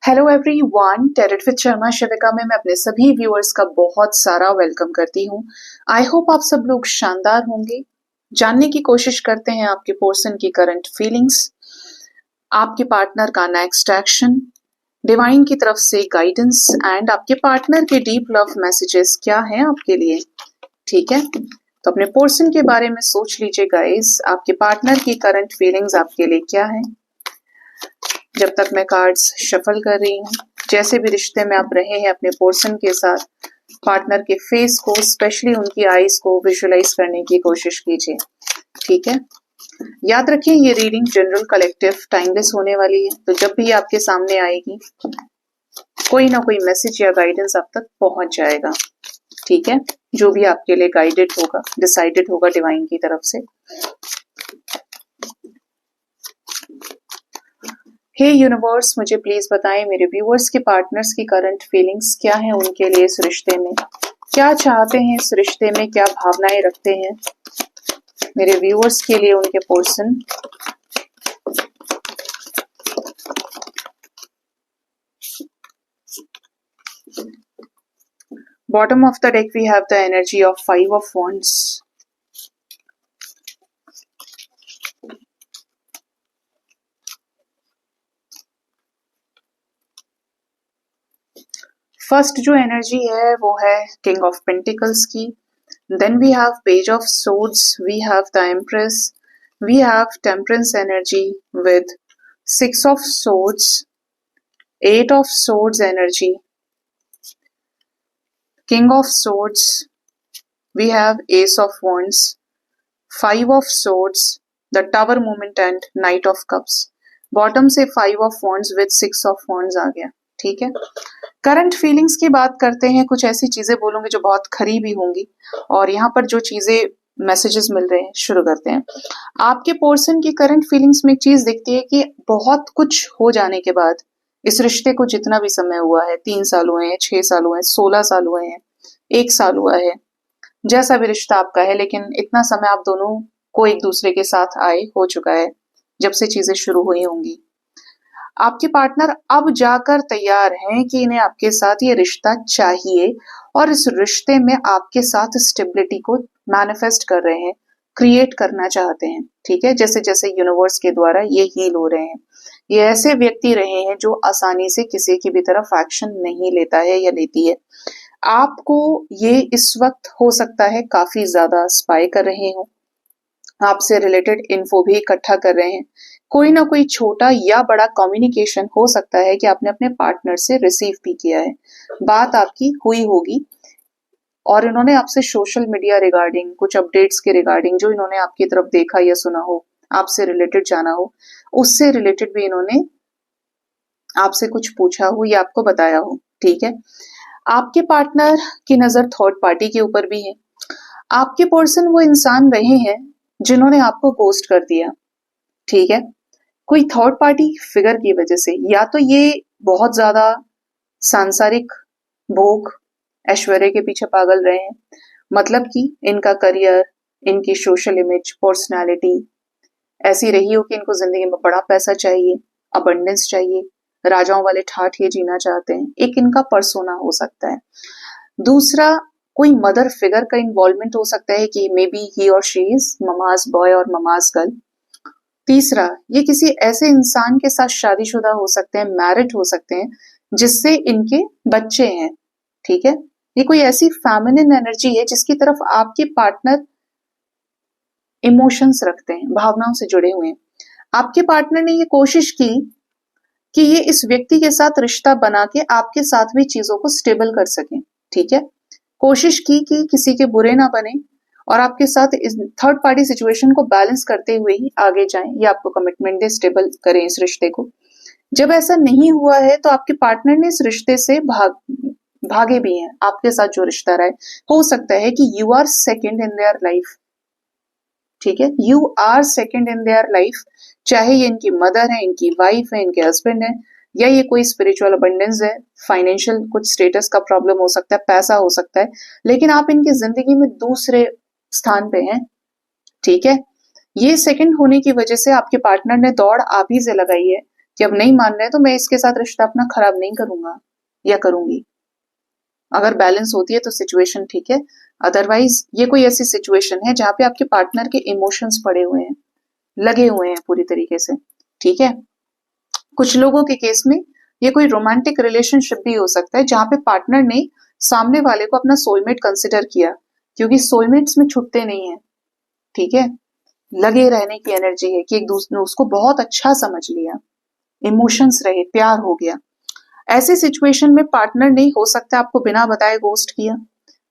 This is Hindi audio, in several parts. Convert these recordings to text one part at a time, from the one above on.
Hello everyone, tarot with Sharma Shivika में मैं अपने सभी व्यूअर्स का बहुत सारा वेलकम करती हूँ। आई होप आप सब लोग शानदार होंगे। जानने की कोशिश करते हैं आपके पर्सन की करंट फीलिंग्स, आपके पार्टनर का नेक्स्ट एक्शन, डिवाइन की तरफ से गाइडेंस एंड आपके पार्टनर के डीप लव मैसेजेस क्या हैं आपके लिए। ठीक है, तो अपने पर्सन के बारे में सोच लीजिए गाइस, आपके पार्टनर की करंट फीलिंग्स आपके लिए क्या है। जब तक मैं कार्ड्स शफल कर रही हूँ, जैसे भी रिश्ते में आप रहे हैं अपने पर्सन के साथ, पार्टनर के फेस को, स्पेशली उनकी आईज को विजुअलाइज करने की कोशिश कीजिए। ठीक है, याद रखें ये रीडिंग जनरल, कलेक्टिव, टाइमलेस होने वाली है। तो जब भी आपके सामने आएगी, कोई ना कोई मैसेज या गाइडेंस आप तक पहुंच जाएगा। ठीक है, जो भी आपके लिए गाइडेड होगा, डिसाइडेड होगा डिवाइन की तरफ से। हे यूनिवर्स, मुझे प्लीज बताएं मेरे व्यूअर्स के पार्टनर्स की करंट फीलिंग्स क्या हैं उनके लिए इस रिश्ते में, क्या चाहते हैं इस रिश्ते में, क्या भावनाएं रखते हैं मेरे व्यूअर्स के लिए उनके person. Bottom of the deck we have the energy of 5 of wands। First जो एनर्जी है वो है किंग ऑफ पेंटिकल्स की। Then we have page of swords, we have the empress, we have temperance energy with 6 of swords, 8 of swords energy, king of swords, we have ace of wands, 5 of swords, the tower movement and knight of cups. Bottom से 5 of wands with 6 of wands आ गया। ठीक है, करंट फीलिंग्स की बात करते हैं। कुछ ऐसी चीजें बोलूंगी जो बहुत खरी भी होंगी, और यहाँ पर जो चीजें मैसेजेस मिल रहे हैं, शुरू करते हैं। आपके पर्सन की करंट फीलिंग्स में एक चीज दिखती है कि बहुत कुछ हो जाने के बाद, इस रिश्ते को जितना भी समय हुआ है, 3 साल हुए हैं, 6 साल हुए हैं, 16 साल हुए हैं, 1 साल हुआ है, जैसा भी रिश्ता आपका है, लेकिन इतना समय आप दोनों को एक दूसरे के साथ आए हो चुका है जब से चीजें शुरू हुई होंगी। आपके पार्टनर अब जाकर तैयार हैं कि इन्हें आपके साथ ये रिश्ता चाहिए, और इस रिश्ते में आपके साथ स्टेबिलिटी को मैनिफेस्ट कर रहे हैं, क्रिएट करना चाहते हैं। ठीक है, जैसे जैसे यूनिवर्स के द्वारा ये हील हो रहे हैं। ये ऐसे व्यक्ति रहे हैं जो आसानी से किसी की भी तरफ एक्शन नहीं लेता है या लेती है। आपको ये इस वक्त हो सकता है काफी ज्यादा स्पाई कर रहे हो, आपसे रिलेटेड इन्फो भी इकट्ठा कर रहे हैं। कोई ना कोई छोटा या बड़ा कम्युनिकेशन हो सकता है कि आपने अपने पार्टनर से रिसीव भी किया है, बात आपकी हुई होगी, और इन्होंने आपसे सोशल मीडिया रिगार्डिंग, कुछ अपडेट्स के रिगार्डिंग, जो इन्होंने आपकी तरफ देखा या सुना हो, आपसे रिलेटेड जाना हो, उससे रिलेटेड भी इन्होंने आपसे कुछ पूछा हो या आपको बताया हो। ठीक है, आपके पार्टनर की नजर थर्ड पार्टी के ऊपर भी है। आपके पर्सन वो इंसान रहे हैं जिन्होंने आपको गोस्ट कर दिया। ठीक है, कोई थर्ड पार्टी फिगर की वजह से, या तो ये बहुत ज्यादा सांसारिक भोग, ऐश्वर्य के पीछे पागल रहे हैं, मतलब कि इनका करियर, इनकी सोशल इमेज, पर्सनालिटी ऐसी रही हो कि इनको जिंदगी में बड़ा पैसा चाहिए, अबंडेंस चाहिए, राजाओं वाले ठाठ ये जीना चाहते हैं। एक इनका पर्सोना हो सकता है। दूसरा, कोई मदर फिगर का इन्वॉल्वमेंट हो सकता है कि मे बी ही और शी इज ममाज बॉय और ममाज गर्ल। तीसरा, ये किसी ऐसे इंसान के साथ शादीशुदा हो सकते हैं, मैरिड हो सकते हैं, जिससे इनके बच्चे हैं। ठीक है, ये कोई ऐसी फेमिनिन एनर्जी है जिसकी तरफ आपके पार्टनर इमोशंस रखते हैं, भावनाओं से जुड़े हुए हैं। आपके पार्टनर ने ये कोशिश की कि ये इस व्यक्ति के साथ रिश्ता बना के आपके साथ भी चीजों को स्टेबल कर सकें। ठीक है, कोशिश की कि किसी के बुरे ना बने, और आपके साथ इस थर्ड पार्टी सिचुएशन को बैलेंस करते हुए ही आगे जाएं, या आपको कमिटमेंट दे, स्टेबल करें इस रिश्ते को। जब ऐसा नहीं हुआ है तो आपके पार्टनर ने इस रिश्ते से भागे भी हैं। आपके साथ जो रिश्ता रहा है, हो सकता है कि you are second in their life. ठीक है, you are second in their life, चाहे ये इनकी मदर है, इनकी वाइफ है, इनके हस्बैंड है, या ये कोई स्पिरिचुअल अबंडेंस है, फाइनेंशियल कुछ स्टेटस का प्रॉब्लम हो सकता है, पैसा हो सकता है, लेकिन आप इनकी जिंदगी में दूसरे स्थान पे हैं। ठीक है, ये सेकंड होने की वजह से आपके पार्टनर ने दौड़ आप ही से लगाई है कि अब नहीं मान रहे तो मैं इसके साथ रिश्ता अपना खराब नहीं करूंगा या करूंगी। अगर बैलेंस होती है तो सिचुएशन ठीक है, अदरवाइज ये कोई ऐसी सिचुएशन है जहां पे आपके पार्टनर के इमोशंस पड़े हुए हैं, लगे हुए हैं पूरी तरीके से। ठीक है, कुछ लोगों के केस में ये कोई रोमांटिक रिलेशनशिप भी हो सकता है जहां पे पार्टनर ने सामने वाले को अपना सोलमेट कंसिडर किया, क्योंकि सोलमेट्स में छुट्टे नहीं है। ठीक है, लगे रहने की एनर्जी है कि एक दूसरे ने उसको बहुत अच्छा समझ लिया, इमोशंस रहे, प्यार हो गया। ऐसे सिचुएशन में पार्टनर ने हो सकता है आपको बिना बताए गोस्ट किया,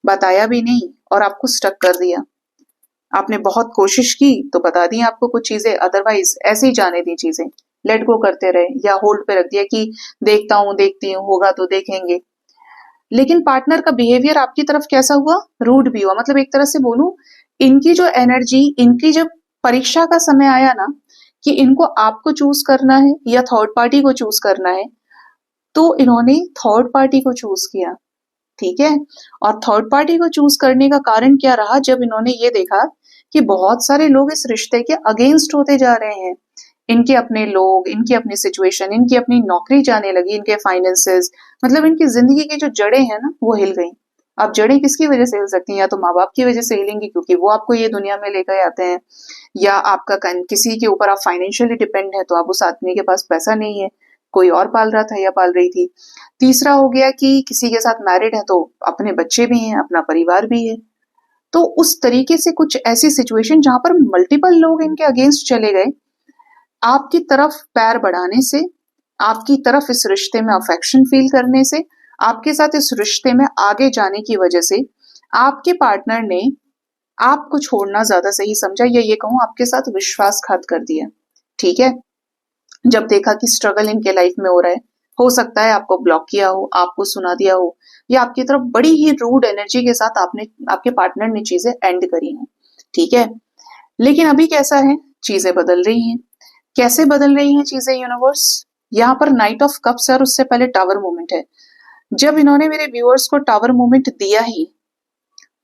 बताया भी नहीं और आपको स्टक कर दिया। आपने बहुत कोशिश की तो बता दी आपको कुछ चीजें, अदरवाइज ऐसे ही जाने दी चीजें, लेट गो करते रहे या होल्ड पे रख दिया कि देखता हूं देखती हूँ, होगा तो देखेंगे। लेकिन पार्टनर का बिहेवियर आपकी तरफ कैसा हुआ, रूड भी हुआ। मतलब एक तरह से बोलूं, इनकी जो एनर्जी, इनकी जब परीक्षा का समय आया ना कि इनको आपको चूज करना है या थर्ड पार्टी को चूज करना है, तो इन्होंने थर्ड पार्टी को चूज किया। ठीक है, और थर्ड पार्टी को चूज करने का कारण क्या रहा, जब इन्होंने ये देखा कि बहुत सारे लोग इस रिश्ते के अगेंस्ट होते जा रहे हैं, इनके अपने लोग, इनकी अपनी सिचुएशन, इनकी अपनी नौकरी जाने लगी, इनके फाइनेंसेस, मतलब इनकी जिंदगी की जो जड़ें हैं ना वो हिल गई। अब जड़ें किसकी वजह से हिल सकती हैं, या तो माँ बाप की वजह से हिलेंगी क्योंकि वो आपको ये दुनिया में लेकर आते हैं, या आपका किसी के ऊपर आप फाइनेंशियली डिपेंड है तो अब उस आदमी के पास पैसा नहीं है, कोई और पाल रहा था या पाल रही थी। तीसरा हो गया कि किसी के साथ मैरिड है तो अपने बच्चे भी हैं, अपना परिवार भी है। तो उस तरीके से कुछ ऐसी सिचुएशन जहां पर मल्टीपल लोग इनके अगेंस्ट चले गए, आपकी तरफ पैर बढ़ाने से, आपकी तरफ इस रिश्ते में अफेक्शन फील करने से, आपके साथ इस रिश्ते में आगे जाने की वजह से आपके पार्टनर ने आपको छोड़ना ज्यादा सही समझा, या ये कहूं आपके साथ विश्वासघात कर दिया। ठीक है, जब देखा कि स्ट्रगल इनके लाइफ में हो सकता है आपको ब्लॉक किया हो, आपको सुना दिया हो, या आपकी तरफ बड़ी ही रूड एनर्जी के साथ आपके पार्टनर ने चीजें एंड करी हैं। ठीक है, लेकिन अभी कैसा है, चीजें बदल रही हैं। कैसे बदल रही हैं चीजें यूनिवर्स, यहाँ पर नाइट ऑफ कप्स है और उससे पहले टावर मूवमेंट है। जब इन्होंने मेरे व्यूअर्स को टावर मूवमेंट दिया ही,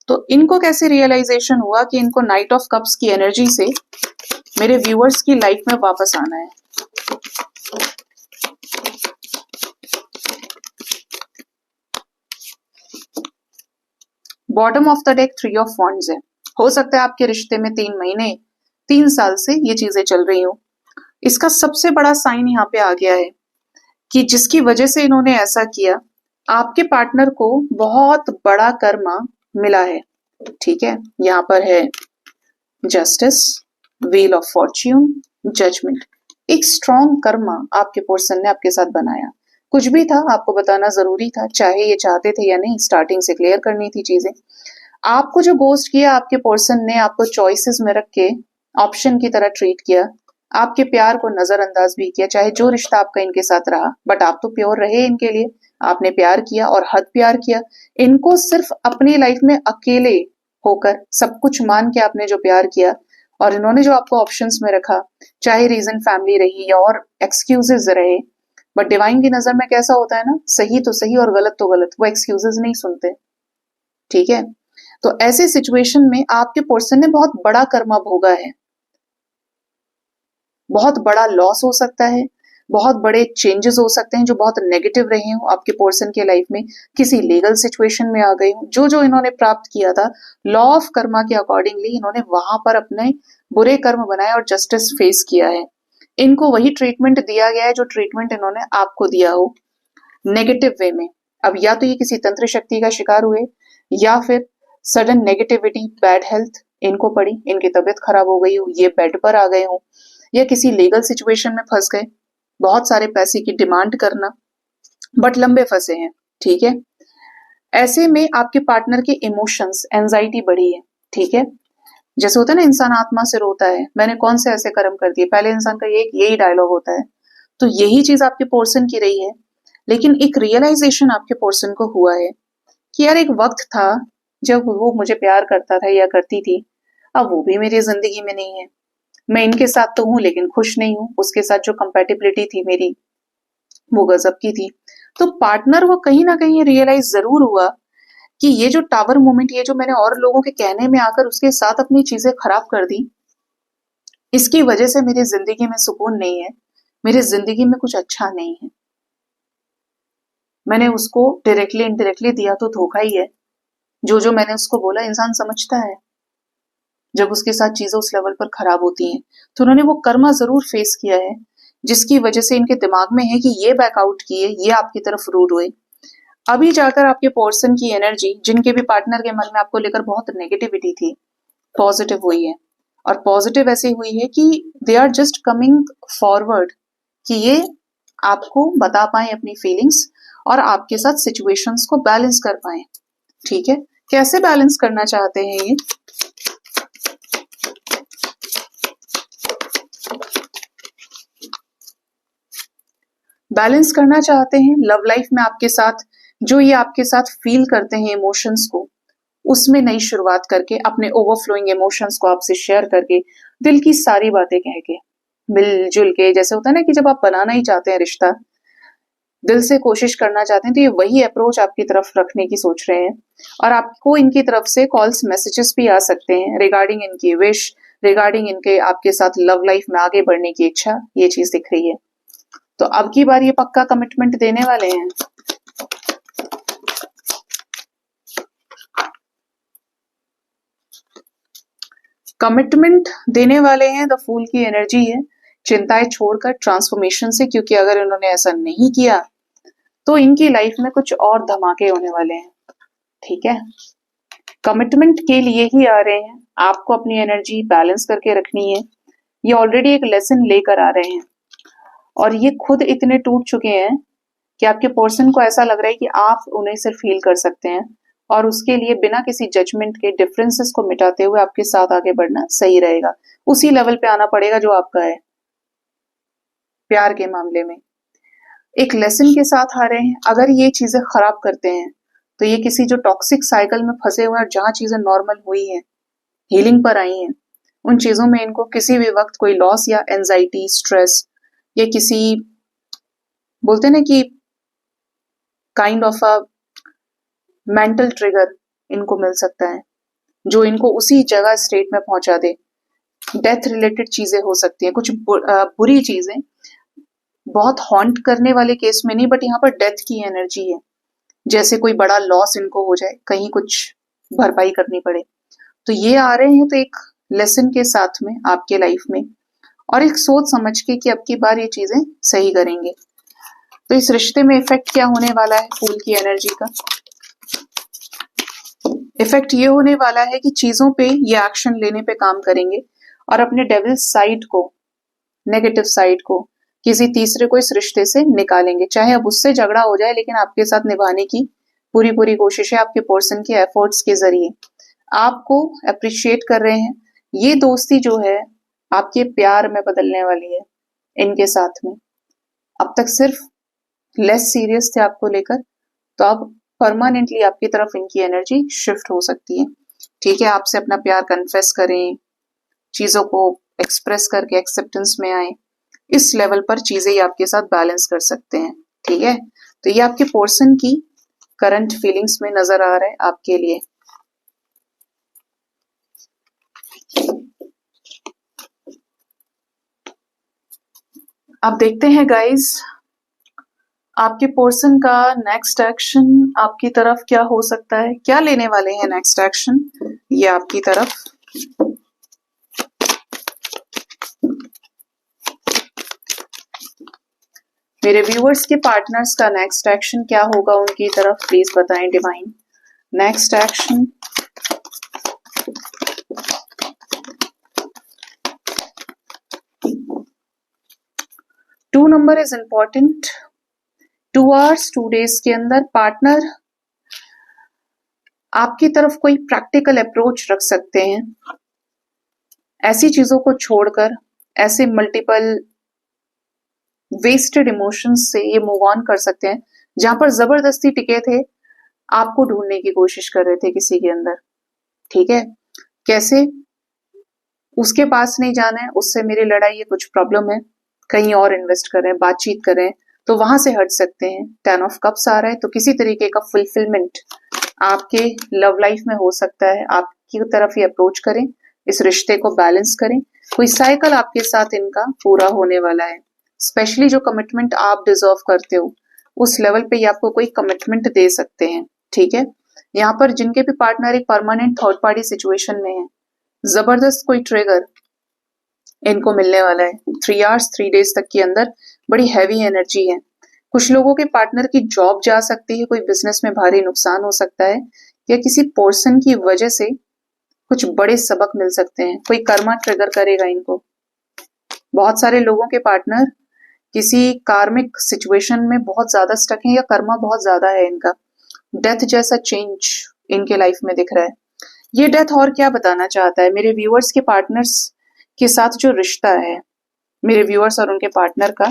तो इनको कैसे रियलाइजेशन हुआ कि इनको नाइट ऑफ कप्स की एनर्जी से मेरे व्यूअर्स की लाइफ में वापस आना है। Bottom of the deck 3 of wands है। हो सकता है आपके रिश्ते में 3 महीने, 3 साल से ये चीजें चल रही हो। इसका सबसे बड़ा साइन यहाँ पे आ गया है कि जिसकी वजह से इन्होंने ऐसा किया, आपके पार्टनर को बहुत बड़ा कर्मा मिला है। ठीक है, यहाँ पर है justice, wheel of fortune, judgement. एक स्ट्रॉन्ग कर्मा आपके पर्सन ने आपके साथ बनाया। कुछ भी था, आपको बताना जरूरी था, चाहे ये चाहते थे या नहीं, स्टार्टिंग से क्लियर करनी थी चीजें। आपको जो गोस्ट किया, आपके पर्सन ने आपको चॉइसेस में रख के ऑप्शन की तरह ट्रीट किया, आपके प्यार को नजरअंदाज भी किया, चाहे जो रिश्ता आपका इनके साथ रहा, बट आप तो प्योर रहे इनके लिए, आपने प्यार किया और हद प्यार किया। इनको सिर्फ अपनी लाइफ में अकेले होकर सब कुछ मान के आपने जो प्यार किया, और इन्होंने जो आपको ऑप्शंस में रखा, चाहे रीजन फैमिली रही या और एक्सक्यूजेस रहे, बट डिवाइन की नजर में कैसा होता है ना, सही तो सही और गलत तो गलत, वो एक्सक्यूजेस नहीं सुनते। ठीक है, तो ऐसे सिचुएशन में आपके पर्सन ने बहुत बड़ा कर्मा भोगा है, बहुत बड़ा लॉस हो सकता है, बहुत बड़े चेंजेस हो सकते हैं जो बहुत नेगेटिव रहे हो आपके पर्सन के लाइफ में, किसी लीगल सिचुएशन में आ गए हो। जो जो इन्होंने प्राप्त किया था लॉ ऑफ कर्मा के अकॉर्डिंगली, इन्होंने वहां पर अपने बुरे कर्म बनाए और जस्टिस फेस किया है। इनको वही ट्रीटमेंट दिया गया है जो ट्रीटमेंट इन्होंने आपको दिया हो, नेगेटिव वे में। अब या तो ये किसी तंत्र शक्ति का शिकार हुए, या फिर सडन नेगेटिविटी, बैड हेल्थ इनको पड़ी, इनकी तबीयत खराब हो गई हो, ये बेड पर आ गए हो, या किसी लीगल सिचुएशन में फंस गए, बहुत सारे पैसे की डिमांड करना, बट लंबे फंसे हैं। ठीक है, ऐसे में आपके पार्टनर के इमोशंस, एंजाइटी बढ़ी है। ठीक है, जैसे होता है ना, इंसान आत्मा से रोता है, मैंने कौन से ऐसे कर्म कर दिए, पहले इंसान का यही डायलॉग होता है। तो यही चीज आपके पर्सन की रही है, लेकिन एक रियलाइजेशन आपके पर्सन को हुआ है कि यार एक वक्त था जब वो मुझे प्यार करता था या करती थी, अब वो भी मेरी जिंदगी में नहीं है। मैं इनके साथ तो हूं लेकिन खुश नहीं हूं, उसके साथ जो कंपेटिबिलिटी थी मेरी वो गजब की थी। तो पार्टनर वो कहीं ना कहीं रियलाइज जरूर हुआ कि ये जो टावर मोमेंट, ये जो मैंने और लोगों के कहने में आकर उसके साथ अपनी चीजें खराब कर दी, इसकी वजह से मेरी जिंदगी में सुकून नहीं है। मेरे जिंदगी में कुछ अच्छा नहीं है। मैंने उसको डायरेक्टली इनडायरेक्टली दिया तो धोखा ही है। जो जो मैंने उसको बोला इंसान समझता है जब उसके साथ चीजें उस लेवल पर खराब होती हैं। तो उन्होंने वो कर्मा जरूर फेस किया है, जिसकी वजह से इनके दिमाग में है कि ये बैकआउट किए, ये आपकी तरफ रूड हुए। अभी जाकर आपके पर्सन की एनर्जी, जिनके भी पार्टनर के मन में आपको लेकर बहुत नेगेटिविटी थी, पॉजिटिव हुई है। और पॉजिटिव ऐसे हुई है कि they are just coming forward कि ये आपको बता पाए अपनी फीलिंग्स और आपके साथ सिचुएशंस को बैलेंस कर पाए। ठीक है, कैसे बैलेंस करना चाहते हैं ये? बैलेंस करना चाहते हैं लव लाइफ में आपके साथ, जो ये आपके साथ फील करते हैं इमोशंस को, उसमें नई शुरुआत करके, अपने ओवरफ्लोइंग इमोशंस को आपसे शेयर करके, दिल की सारी बातें कह के, मिलजुल के, जैसे होता है ना कि जब आप बनाना ही चाहते हैं रिश्ता, दिल से कोशिश करना चाहते हैं, तो ये वही अप्रोच आपकी तरफ रखने की सोच रहे हैं। और आपको इनकी तरफ से कॉल्स मैसेजेस भी आ सकते हैं रिगार्डिंग इनकी विश, रिगार्डिंग इनके आपके साथ लव लाइफ में आगे बढ़ने की इच्छा, ये चीज दिख रही है। तो अब की बार ये पक्का कमिटमेंट देने वाले हैं। कमिटमेंट देने वाले हैं, द फूल की एनर्जी है, चिंताएं छोड़कर ट्रांसफॉर्मेशन से, क्योंकि अगर इन्होंने ऐसा नहीं किया तो इनकी लाइफ में कुछ और धमाके होने वाले हैं। ठीक है, कमिटमेंट के लिए ही आ रहे हैं, आपको अपनी एनर्जी बैलेंस करके रखनी है। ये ऑलरेडी एक लेसन लेकर आ रहे हैं और ये खुद इतने टूट चुके हैं कि आपके पर्सन को ऐसा लग रहा है कि आप उन्हें सिर्फ फील कर सकते हैं और उसके लिए बिना किसी जजमेंट के डिफरेंसेस को मिटाते हुए आपके साथ आगे बढ़ना सही रहेगा। उसी लेवल पे आना पड़ेगा जो आपका है प्यार के मामले में। एक लेसन के साथ आ रहे हैं। अगर ये चीजें खराब करते हैं तो ये किसी जो टॉक्सिक साइकिल में फंसे हुए हैं और जहां चीजें नॉर्मल हुई हैं, हीलिंग पर आई हैं, उन चीजों में इनको किसी भी वक्त कोई लॉस या एंजाइटी, स्ट्रेस या किसी, बोलते हैं ना कि kind of a mental trigger इनको मिल सकता है, जो इनको उसी जगह स्टेट में पहुंचा दे। डेथ रिलेटेड चीजें हो सकती हैं, कुछ बुरी चीजें, बहुत हॉन्ट करने वाले केस में नहीं, बट यहाँ पर डेथ की एनर्जी है, जैसे कोई बड़ा लॉस इनको हो जाए, कहीं कुछ भरपाई करनी पड़े। तो ये आ रहे हैं तो एक लेसन के साथ में आपके लाइफ में, और एक सोच समझ के कि अब की बार ये चीजें सही करेंगे। तो इस रिश्ते में इफेक्ट क्या होने वाला है फूल की एनर्जी का? इफेक्ट ये होने वाला है कि चीजों पे ये एक्शन लेने पे काम करेंगे और अपने डेविल साइड को, नेगेटिव साइड को, किसी तीसरे को इस रिश्ते से निकालेंगे। चाहे अब उससे झगड़ा हो जाए, लेकिन आपके साथ निभाने की पूरी पूरी कोशिश है आपके पर्सन के एफर्ट्स के जरिए। आपको अप्रिशिएट कर रहे हैं। ये दोस्ती जो है आपके प्यार में बदलने वाली है इनके साथ में। अब तक सिर्फ लेस सीरियस थे आपको लेकर, तो अब परमानेंटली आपकी तरफ इनकी एनर्जी शिफ्ट हो सकती है। ठीक है, आपसे अपना प्यार कन्फेस करें, चीजों को एक्सप्रेस करके एक्सेप्टेंस में आए, इस लेवल पर चीजें ये आपके साथ बैलेंस कर सकते हैं। ठीक है, तो ये आपके पर्सन की करंट फीलिंग्स में नजर आ रहा है आपके लिए। अब देखते हैं गाइज, आपके पर्सन का नेक्स्ट एक्शन आपकी तरफ क्या हो सकता है, क्या लेने वाले हैं नेक्स्ट एक्शन ये आपकी तरफ। मेरे व्यूअर्स के पार्टनर्स का नेक्स्ट एक्शन क्या होगा उनकी तरफ, प्लीज बताएं divine. Next action, two number is important. 2 hours 2 days के अंदर पार्टनर आपकी तरफ कोई प्रैक्टिकल अप्रोच रख सकते हैं। ऐसी चीजों को छोड़कर, ऐसे मल्टीपल वेस्टेड इमोशंस से ये मूव ऑन कर सकते हैं, जहां पर जबरदस्ती टिके थे, आपको ढूंढने की कोशिश कर रहे थे किसी के अंदर। ठीक है, कैसे? उसके पास नहीं जाना है, उससे मेरी लड़ाई है, कुछ प्रॉब्लम है, कहीं और इन्वेस्ट करें, बातचीत करें, तो वहां से हट सकते हैं। 10 ऑफ कप्स आ रहा है, तो किसी तरीके का फुलफिलमेंट आपके लव लाइफ में हो सकता है। आपकी तरफ ये अप्रोच करें, इस रिश्ते को बैलेंस करें, कोई साइकिल आपके साथ इनका पूरा होने वाला है। स्पेशली जो कमिटमेंट आप डिजर्व करते हो उस लेवल पे ये आपको कोई कमिटमेंट दे सकते हैं। ठीक है, यहाँ पर जिनके भी पार्टनर एक परमानेंट थर्ड पार्टी सिचुएशन में है, जबरदस्त कोई ट्रिगर इनको मिलने वाला है 3 आवर्स 3 डेज तक के अंदर। बड़ी हैवी एनर्जी है। कुछ लोगों के पार्टनर की जॉब जा सकती है, कोई बिजनेस में भारी नुकसान हो सकता है, या किसी पर्सन की वजह से कुछ बड़े सबक मिल सकते हैं, कोई कर्मा ट्रिगर करेगा इनको। बहुत सारे लोगों के पार्टनर किसी कार्मिक सिचुएशन में बहुत ज्यादा स्टक है या कर्मा बहुत ज्यादा है इनका। डेथ जैसा चेंज इनके लाइफ में दिख रहा है। ये डेथ और क्या बताना चाहता है मेरे व्यूअर्स के पार्टनर्स के साथ जो रिश्ता है, मेरे व्यूअर्स और उनके पार्टनर का,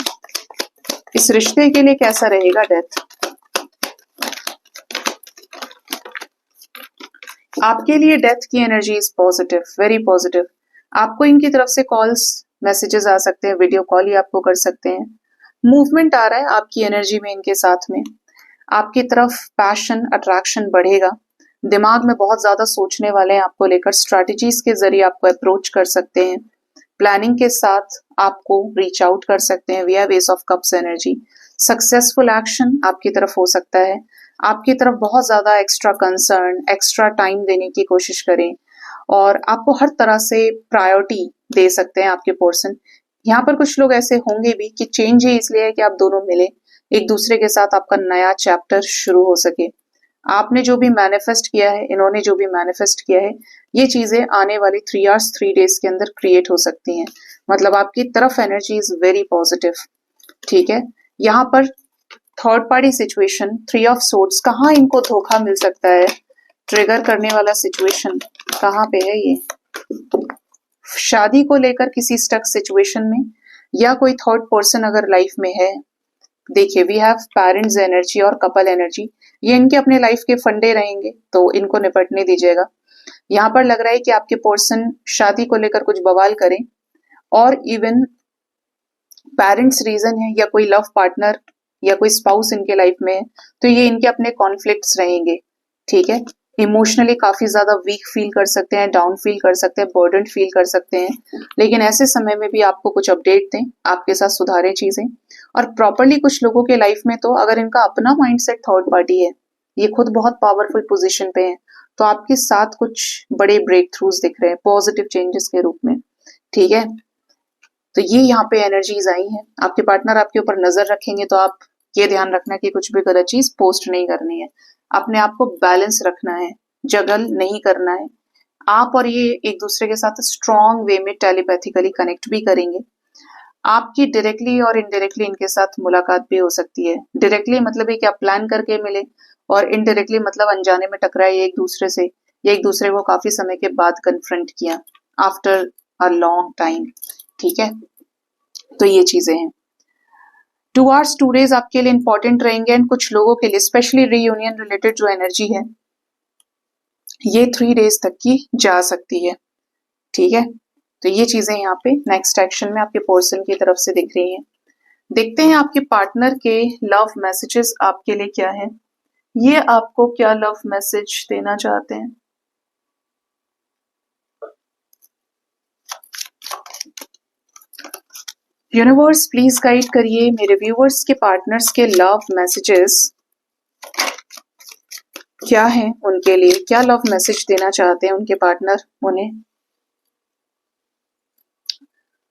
इस रिश्ते के लिए कैसा रहेगा डेथ। आपके लिए डेथ की energy is positive, very positive. आपको इनकी तरफ से कॉल्स मैसेजेस आ सकते हैं, वीडियो कॉल ही आपको कर सकते हैं। मूवमेंट आ रहा है आपकी एनर्जी में इनके साथ में। आपकी तरफ पैशन अट्रैक्शन बढ़ेगा। दिमाग में बहुत ज्यादा सोचने वाले हैं आपको लेकर, स्ट्रैटेजीज के जरिए आपको अप्रोच कर सकते हैं, प्लानिंग के साथ आपको रीच आउट कर सकते हैं। We have ace of cups energy. Successful action आपकी तरफ हो सकता है। आपकी तरफ बहुत ज्यादा एक्स्ट्रा कंसर्न, एक्स्ट्रा टाइम देने की कोशिश करें और आपको हर तरह से प्रायोरिटी दे सकते हैं आपके पर्सन। यहाँ पर कुछ लोग ऐसे होंगे भी कि चेंज ही इसलिए है कि आप दोनों मिले, एक दूसरे के साथ आपका नया चैप्टर शुरू हो सके। आपने जो भी मैनिफेस्ट किया है, इन्होंने जो भी मैनिफेस्ट किया है, ये चीजें आने वाली 3 आवर्स 3 डेज के अंदर क्रिएट हो सकती हैं। मतलब आपकी तरफ एनर्जी इज वेरी पॉजिटिव। ठीक है, यहाँ पर third party situation 3 of swords, कहाँ इनको धोखा मिल सकता है, ट्रिगर करने वाला सिचुएशन कहाँ पे है ये। शादी को लेकर किसी स्टक सिचुएशन में, या कोई थर्ड पर्सन अगर लाइफ में है। देखिए, वी हैव पेरेंट्स एनर्जी और कपल एनर्जी, ये इनके अपने लाइफ के फंडे रहेंगे तो इनको निपटने दीजिएगा। यहाँ पर लग रहा है कि आपके पर्सन शादी को लेकर कुछ बवाल करें, और इवन पेरेंट्स रीजन है या कोई लव पार्टनर या कोई स्पाउस इनके लाइफ में है, तो ये इनके अपने कॉन्फ्लिक्ट्स रहेंगे। ठीक है, इमोशनली काफी ज्यादा वीक फील कर सकते हैं, डाउन फील कर सकते हैं, बर्डन फील कर सकते हैं। लेकिन ऐसे समय में भी आपको कुछ अपडेट दें, आपके साथ सुधारें चीजें और प्रॉपरली। कुछ लोगों के लाइफ में तो अगर इनका अपना माइंडसेट थर्ड पार्टी है, ये खुद बहुत पावरफुल पोजीशन पे है, तो आपके साथ कुछ बड़े ब्रेक थ्रूज दिख रहे हैं पॉजिटिव चेंजेस के रूप में। ठीक है, तो ये यहाँ पे एनर्जीज आई हैं। आपके पार्टनर आपके ऊपर नजर रखेंगे तो आप ये ध्यान रखना कि कुछ भी गलत चीज पोस्ट नहीं करनी है, अपने आप को बैलेंस रखना है, जगल नहीं करना है। आप और ये एक दूसरे के साथ स्ट्रॉन्ग वे में टेलीपैथिकली कनेक्ट भी करेंगे। आपकी डायरेक्टली और इनडायरेक्टली इनके साथ मुलाकात भी हो सकती है। डायरेक्टली मतलब है कि आप प्लान करके मिले, और इनडायरेक्टली मतलब अनजाने में टकराए एक दूसरे से, या एक दूसरे को काफी समय के बाद कन्फ्रंट किया आफ्टर अ लॉन्ग टाइम। ठीक है, तो ये चीजें हैं। 2 आवर्स 2 डेज आपके लिए इंपॉर्टेंट रहेंगे, एंड कुछ लोगों के लिए स्पेशली रीयूनियन रिलेटेड जो एनर्जी है ये 3 डेज तक की जा सकती है। ठीक है, तो ये चीजें यहाँ पे नेक्स्ट एक्शन में आपके पर्सन की तरफ से दिख रही हैं। देखते हैं आपके पार्टनर के लव मैसेजेस आपके लिए क्या है। ये आपको क्या लव मैसेज देना चाहते हैं। यूनिवर्स प्लीज गाइड करिए मेरे व्यूअर्स के पार्टनर्स के लव मैसेजेस क्या है, उनके लिए क्या लव मैसेज देना चाहते हैं उनके पार्टनर उन्हें।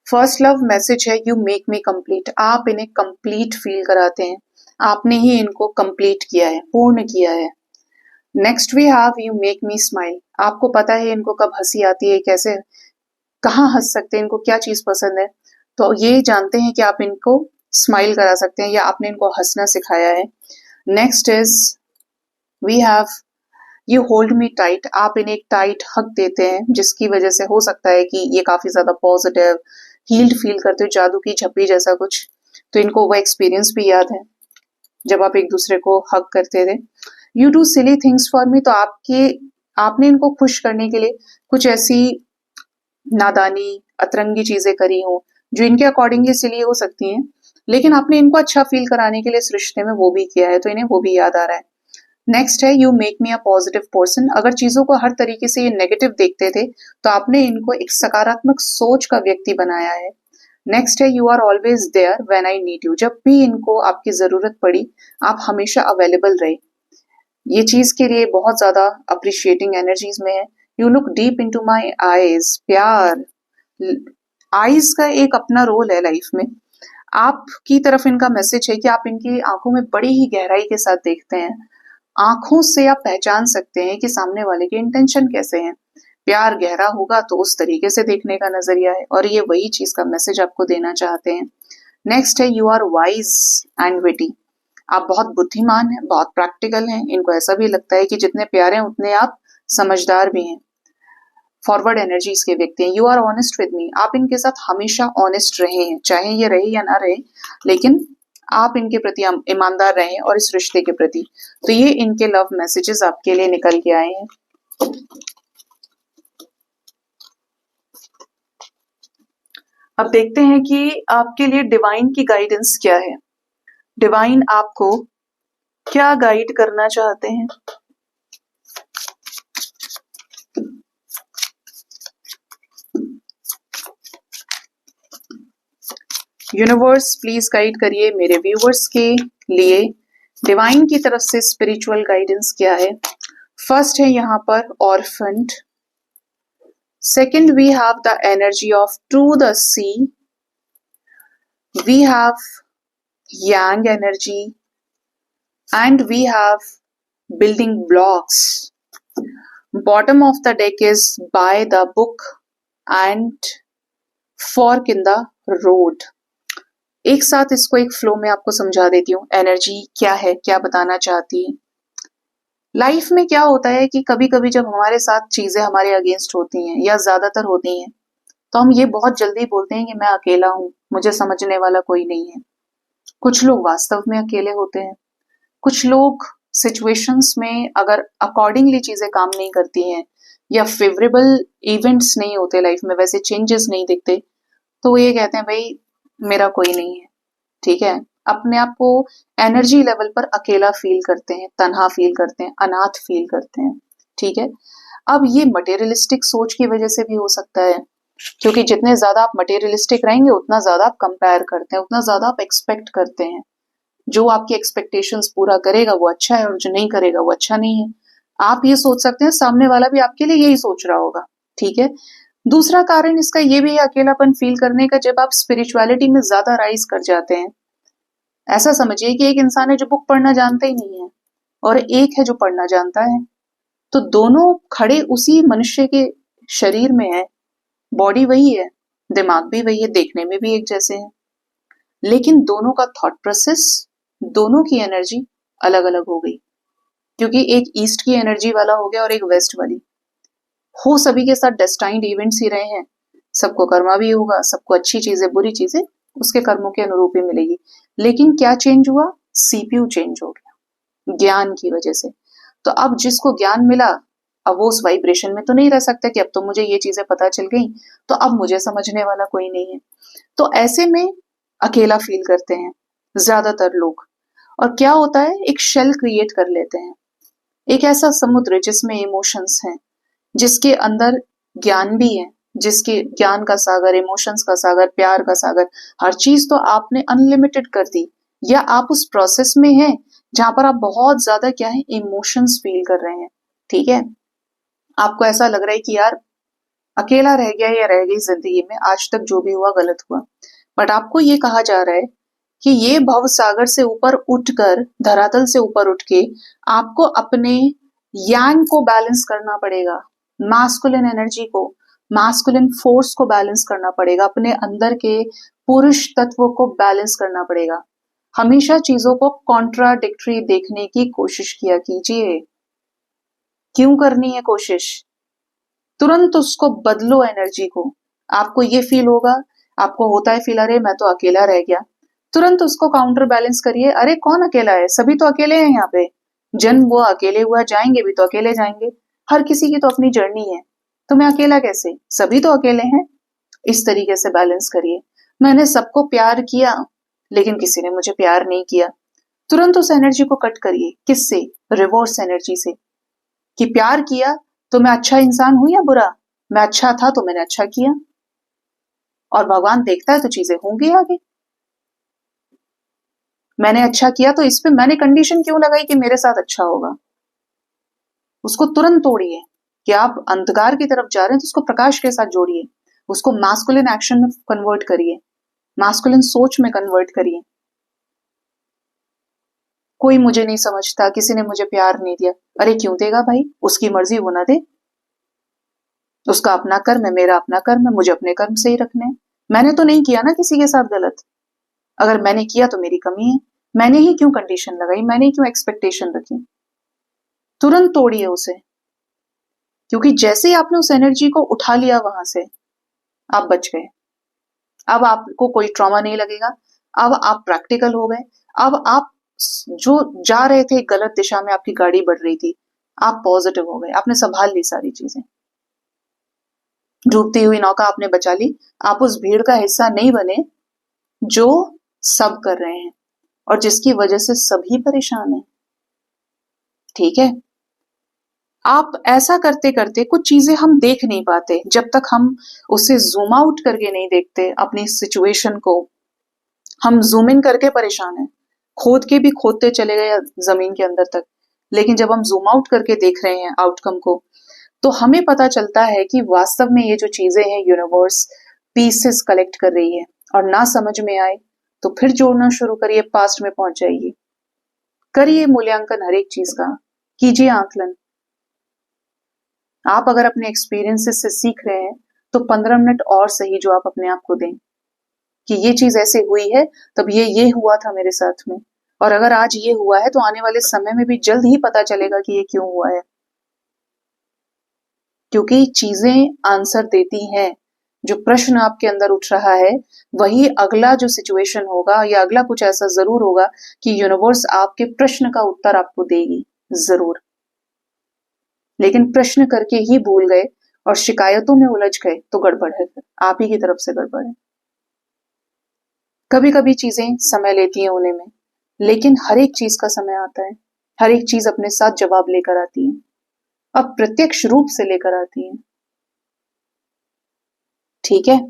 फर्स्ट लव मैसेज है यू मेक मी कंप्लीट। आप इन्हें कंप्लीट फील कराते हैं, आपने ही इनको कंप्लीट किया है, पूर्ण किया है। Next we have you make me smile. आपको पता है इनको कब हंसी आती है, कैसे कहाँ हंस सकते हैं, इनको क्या चीज पसंद है, तो ये जानते हैं कि आप इनको स्माइल करा सकते हैं या आपने इनको हंसना सिखाया है। Next is we have you hold me tight. आप इन्हें एक टाइट हक देते हैं जिसकी वजह से हो सकता है कि ये काफी ज्यादा पॉजिटिव हील्ड फील करते हो, जादू की झप्पी जैसा कुछ। तो इनको वो एक्सपीरियंस भी याद है जब आप एक दूसरे को हक करते थे। You do silly things for me. तो आपने इनको खुश करने के लिए कुछ ऐसी नादानी अतरंगी चीजें करी हो जो इनके अकॉर्डिंगली सिली हो सकती हैं, लेकिन आपने इनको अच्छा फील कराने के लिए इस रिश्ते में वो भी किया है, तो इन्हें वो भी याद आ रहा है। नेक्स्ट है you make me a positive person. अगर चीजों को हर तरीके से ये नेगेटिव देखते थे तो आपने इनको एक सकारात्मक सोच का व्यक्ति बनाया है। नेक्स्ट है you are always there when I need you, जब भी इनको आपकी जरूरत पड़ी आप हमेशा अवेलेबल रहे। ये चीज के लिए बहुत ज्यादा अप्रिशिएटिंग एनर्जीज में है। You look deep into my eyes, प्यार, आईज का एक अपना रोल है लाइफ में। आपकी तरफ इनका मैसेज है कि आप इनकी आंखों में बड़ी ही गहराई के साथ देखते हैं। आंखों से आप पहचान सकते हैं कि सामने वाले के इंटेंशन कैसे हैं। प्यार गहरा होगा तो उस तरीके से देखने का नजरिया है, और ये वही चीज का मैसेज आपको देना चाहते हैं। नेक्स्ट है you are wise and witty, आप बहुत बुद्धिमान हैं, बहुत प्रैक्टिकल हैं। इनको ऐसा भी लगता है कि जितने प्यारे हैं उतने आप समझदार भी हैं। फॉरवर्ड एनर्जीज के व्यक्ति हैं। You are honest with me, आप इनके साथ हमेशा ऑनेस्ट रहे हैं, चाहे ये रहे या ना रहे, लेकिन आप इनके प्रति ईमानदार रहे और इस रिश्ते के प्रति। तो ये इनके लव मैसेजेस आपके लिए निकल के आए हैं। अब देखते हैं कि आपके लिए डिवाइन की गाइडेंस क्या है। डिवाइन आपको क्या गाइड करना चाहते हैं। यूनिवर्स प्लीज गाइड करिए मेरे व्यूवर्स के लिए डिवाइन की तरफ से स्पिरिचुअल गाइडेंस क्या है। फर्स्ट है यहाँ पर orphaned, second we have the energy of to the sea, we have yang energy, and we have building blocks. Bottom of the deck is by the book and fork in the road. एक साथ इसको एक फ्लो में आपको समझा देती हूँ एनर्जी क्या है, क्या बताना चाहती है। लाइफ में क्या होता है कि कभी कभी जब हमारे साथ चीजें हमारे अगेंस्ट होती हैं या ज्यादातर होती हैं, तो हम ये बहुत जल्दी बोलते हैं कि मैं अकेला हूँ, मुझे समझने वाला कोई नहीं है। कुछ लोग वास्तव में अकेले होते हैं। कुछ लोग सिचुएशंस में अगर अकॉर्डिंगली चीजें काम नहीं करती हैं या फेवरेबल इवेंट्स नहीं होते लाइफ में, वैसे चेंजेस नहीं दिखते, तो वो ये कहते हैं भाई मेरा कोई नहीं है। ठीक है, अपने आप को एनर्जी लेवल पर अकेला फील करते हैं, तन्हा फील करते हैं, अनाथ फील करते हैं। ठीक है, अब ये मटेरियलिस्टिक सोच की वजह से भी हो सकता है, क्योंकि जितने ज्यादा आप मटेरियलिस्टिक रहेंगे उतना ज्यादा आप कंपेयर करते हैं, उतना ज्यादा आप एक्सपेक्ट करते हैं। जो आपकी एक्सपेक्टेशंस पूरा करेगा वो अच्छा है और जो नहीं करेगा वो अच्छा नहीं है। आप ये सोच सकते हैं, सामने वाला भी आपके लिए यही सोच रहा होगा। ठीक है, दूसरा कारण इसका ये भी है अकेलापन फील करने का, जब आप स्पिरिचुअलिटी में ज्यादा राइज कर जाते हैं। ऐसा समझिए कि एक इंसान है जो बुक पढ़ना जानता ही नहीं है और एक है जो पढ़ना जानता है, तो दोनों खड़े उसी मनुष्य के शरीर में है, बॉडी वही है, दिमाग भी वही है, देखने में भी एक जैसे हैं, लेकिन दोनों का थॉट प्रोसेस, दोनों की एनर्जी अलग अलग हो गई, क्योंकि एक ईस्ट की एनर्जी वाला हो गया और एक वेस्ट वाली। हो सभी के साथ डेस्टाइन्ड इवेंट्स ही रहे हैं, सबको कर्मा भी होगा, सबको अच्छी चीजें बुरी चीजें उसके कर्मों के अनुरूप ही मिलेगी। लेकिन क्या चेंज हुआ, सीपीयू चेंज हो गया ज्ञान की वजह से। तो अब जिसको ज्ञान मिला, अब वो उस वाइब्रेशन में तो नहीं रह सकता कि अब तो मुझे ये चीजें पता चल गई, तो अब मुझे समझने वाला कोई नहीं है। तो ऐसे में अकेला फील करते हैं ज्यादातर लोग, और क्या होता है, एक शेल क्रिएट कर लेते हैं, एक ऐसा समुद्र जिसमें इमोशंस हैं, जिसके अंदर ज्ञान भी है, जिसके ज्ञान का सागर, इमोशंस का सागर, प्यार का सागर, हर चीज तो आपने अनलिमिटेड कर दी, या आप उस प्रोसेस में हैं जहां पर आप बहुत ज्यादा क्या है, इमोशंस फील कर रहे हैं। ठीक है, आपको ऐसा लग रहा है कि यार अकेला रह गया या रह गई जिंदगी में, आज तक जो भी हुआ गलत हुआ, बट आपको ये कहा जा रहा है कि ये भव सागर से ऊपर उठकर, धरातल से ऊपर उठ के आपको अपने यांग को बैलेंस करना पड़ेगा, मास्कुलिन एनर्जी को, मास्कुलिन फोर्स को बैलेंस करना पड़ेगा, अपने अंदर के पुरुष तत्व को बैलेंस करना पड़ेगा। हमेशा चीजों को कॉन्ट्राडिक्टरी देखने की कोशिश किया कीजिए। क्यों करनी है कोशिश, तुरंत उसको बदलो एनर्जी को। आपको ये फील होगा, आपको होता है फील, अरे मैं तो अकेला रह गया, तुरंत उसको काउंटर बैलेंस करिए, अरे कौन अकेला है, सभी तो अकेले हैं यहाँ पे, जन्म हुआ अकेले हुआ, जाएंगे भी तो अकेले जाएंगे, हर किसी की तो अपनी जर्नी है, तो मैं अकेला कैसे, सभी तो अकेले हैं। इस तरीके से बैलेंस करिए। मैंने सबको प्यार किया लेकिन किसी ने मुझे प्यार नहीं किया, तुरंत उस एनर्जी को कट करिए। किससे, रिवर्स एनर्जी से, कि प्यार किया तो मैं अच्छा इंसान हूं या बुरा, मैं अच्छा था तो मैंने अच्छा किया। और भगवान देखता है तो चीजें होंगी आगे। मैंने अच्छा किया तो इस पे मैंने कंडीशन क्यों लगाई कि मेरे साथ अच्छा होगा? उसको तुरंत तोड़िए। कि आप अंधकार की तरफ जा रहे हैं तो उसको प्रकाश के साथ जोड़िए, उसको मास्कुलिन एक्शन में कन्वर्ट करिए, मास्कुलिन सोच में कन्वर्ट करिए। कोई मुझे नहीं समझता, किसी ने मुझे प्यार नहीं दिया। अरे क्यों देगा भाई? उसकी मर्जी, वो ना दे। उसका अपना कर्म है, मेरा अपना कर्म है, मुझे अपने कर्म से ही रखने हैं। मैंने तो नहीं किया ना किसी के साथ गलत। अगर मैंने किया तो मेरी कमी है। मैंने ही क्यों कंडीशन लगाई, मैंने ही क्यों एक्सपेक्टेशन रखी? तुरंत तोड़िए उसे। क्योंकि जैसे ही आपने उस एनर्जी को उठा लिया वहां से, आप बच गए। अब आपको कोई ट्रॉमा नहीं लगेगा। अब आप प्रैक्टिकल हो गए। अब आप जो जा रहे थे गलत दिशा में, आपकी गाड़ी बढ़ रही थी, आप पॉजिटिव हो गए, आपने संभाल ली सारी चीजें। डूबती हुई नौका आपने बचा ली। आप उस भीड़ का हिस्सा नहीं बने जो सब कर रहे हैं और जिसकी वजह से सभी परेशान हैं। ठीक है? आप ऐसा करते करते कुछ चीजें हम देख नहीं पाते जब तक हम उसे जूम आउट करके नहीं देखते अपनी सिचुएशन को। हम जूम इन करके परेशान हैं, खोद के भी खोदते चले गए जमीन के अंदर तक। लेकिन जब हम जूम आउट करके देख रहे हैं आउटकम को, तो हमें पता चलता है कि वास्तव में ये जो चीजें हैं, यूनिवर्स पीसेस कलेक्ट कर रही है। और ना समझ में आए तो फिर जोड़ना शुरू करिए, पास्ट में पहुंच जाइए। करिए मूल्यांकन हर एक चीज का, कीजिए आकलन। आप अगर अपने एक्सपीरियंसेस से सीख रहे हैं तो 15 मिनट और सही जो आप अपने आप को दें कि ये चीज ऐसे हुई है, तब ये हुआ था मेरे साथ में। और अगर आज ये हुआ है तो आने वाले समय में भी जल्द ही पता चलेगा कि ये क्यों हुआ है। क्योंकि चीजें आंसर देती हैं। जो प्रश्न आपके अंदर उठ रहा है, वही अगला जो सिचुएशन होगा या अगला कुछ ऐसा जरूर होगा कि यूनिवर्स आपके प्रश्न का उत्तर आपको देगी जरूर। लेकिन प्रश्न करके ही भूल गए और शिकायतों में उलझ गए तो गड़बड़ है, आप ही की तरफ से गड़बड़ है। कभी कभी चीजें समय लेती हैं होने में, लेकिन हर एक चीज का समय आता है। हर एक चीज अपने साथ जवाब लेकर आती है, अप्रत्यक्ष रूप से लेकर आती है। ठीक है?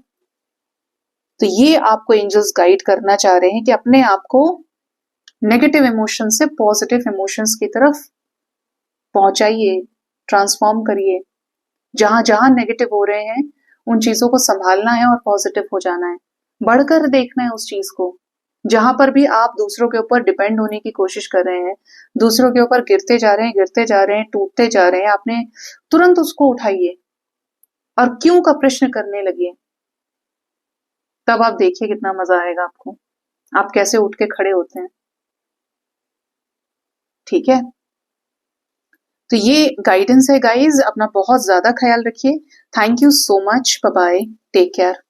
तो ये आपको एंजल्स गाइड करना चाह रहे हैं कि अपने आप को नेगेटिव इमोशन से पॉजिटिव इमोशंस की तरफ पहुंचाइए, ट्रांसफॉर्म करिए। जहां जहां नेगेटिव हो रहे हैं उन चीजों को संभालना है और पॉजिटिव हो जाना है, बढ़कर देखना है उस चीज को। जहां पर भी आप दूसरों के ऊपर डिपेंड होने की कोशिश कर रहे हैं, दूसरों के ऊपर गिरते जा रहे हैं, गिरते जा रहे हैं, टूटते जा रहे हैं, आपने तुरंत उसको उठाइए और क्यों का प्रश्न करने लगिए। तब आप देखिए कितना मजा आएगा आपको, आप कैसे उठ के खड़े होते हैं। ठीक है? तो ये गाइडेंस है गाइज, अपना बहुत ज्यादा ख्याल रखिए। Thank you so much, bye bye, take care.